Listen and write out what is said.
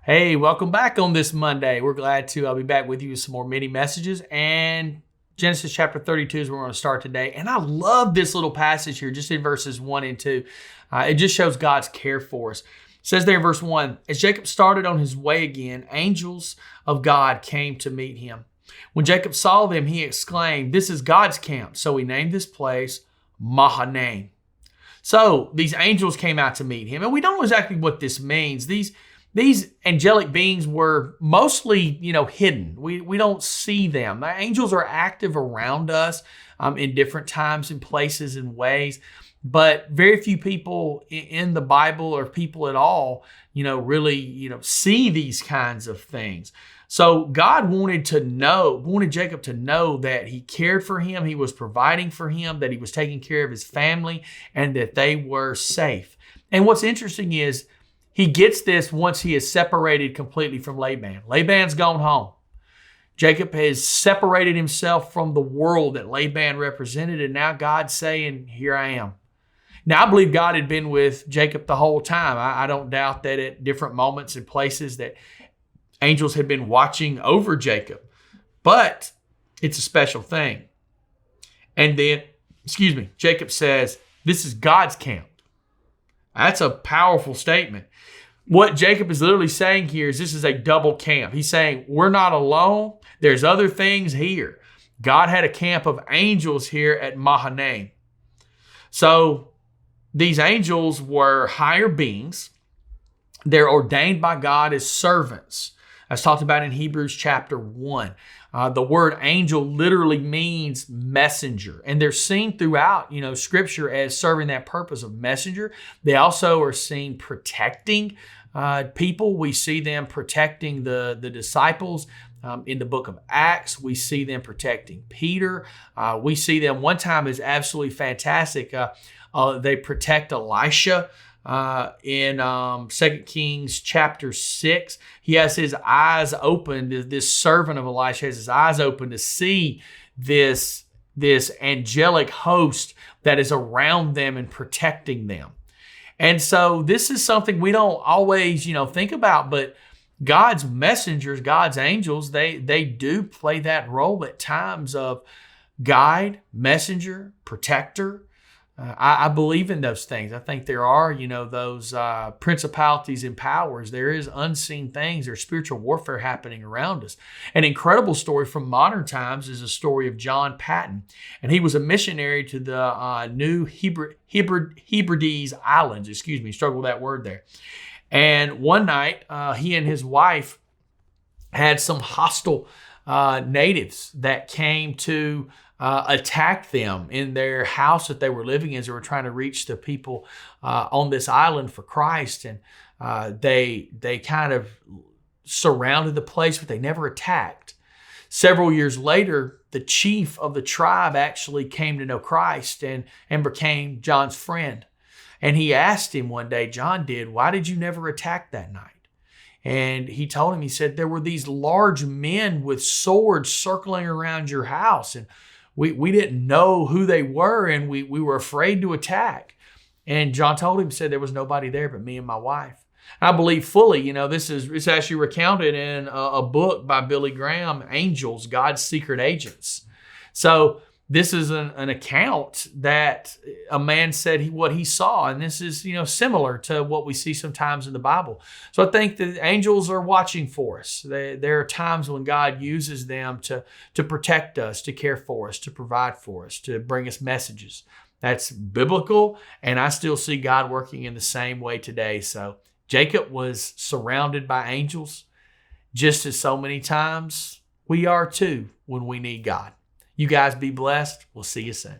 Hey, welcome back on this Monday. We're glad to be back with you with some more mini messages. And Genesis chapter 32 is where we're going to start today. And I love this little passage here, just in verses 1 and 2. It just shows God's care for us. It says there in verse 1, as Jacob started on his way again, angels of God came to meet him. When Jacob saw them, he exclaimed, "This is God's camp." So he named this place Mahanaim. So these angels came out to meet him. And we don't know exactly what this means. These angelic beings were mostly, hidden. We don't see them. The angels are active around us in different times and places and ways, but very few people in the Bible or people at all, really, see these kinds of things. So God wanted Jacob to know that he cared for him, he was providing for him, that he was taking care of his family, and that they were safe. And what's interesting is, he gets this once he is separated completely from Laban. Laban's gone home. Jacob has separated himself from the world that Laban represented, and now God's saying, here I am. Now, I believe God had been with Jacob the whole time. I don't doubt that at different moments and places that angels had been watching over Jacob. But it's a special thing. And then, Jacob says, this is God's camp. That's a powerful statement. What Jacob is literally saying here is this is a double camp. He's saying, we're not alone. There's other things here. God had a camp of angels here at Mahanaim. So these angels were higher beings. They're ordained by God as servants. As talked about in Hebrews chapter 1. The word angel literally means messenger. And they're seen throughout, Scripture as serving that purpose of messenger. They also are seen protecting people. We see them protecting the disciples. In the book of Acts, we see them protecting Peter. We see them one time is absolutely fantastic. They protect Elisha. In 2 Kings chapter 6, he has his eyes open. This servant of Elisha has his eyes open to see this angelic host that is around them and protecting them. And so this is something we don't always, think about, but God's messengers, God's angels, they do play that role at times of guide, messenger, protector. I believe in those things. I think there are, those principalities and powers. There is unseen things. There's spiritual warfare happening around us. An incredible story from modern times is a story of John Patton. And he was a missionary to the New Hebrides Islands. Struggle with that word there. And one night, he and his wife had some hostile natives that came to attack them in their house that they were living in as they were trying to reach the people on this island for Christ. And they kind of surrounded the place, but they never attacked. Several years later, the chief of the tribe actually came to know Christ and became John's friend. And he asked him one day, John did, why did you never attack that night? And he told him, he said, there were these large men with swords circling around your house. And we didn't know who they were, and we were afraid to attack. And John told him, said there was nobody there but me and my wife. I believe fully, it's actually recounted in a book by Billy Graham, Angels, God's Secret Agents. So this is an account that a man said what he saw. And this is, similar to what we see sometimes in the Bible. So I think the angels are watching for us. There are times when God uses them to protect us, to care for us, to provide for us, to bring us messages. That's biblical. And I still see God working in the same way today. So Jacob was surrounded by angels, just as so many times we are too when we need God. You guys be blessed. We'll see you soon.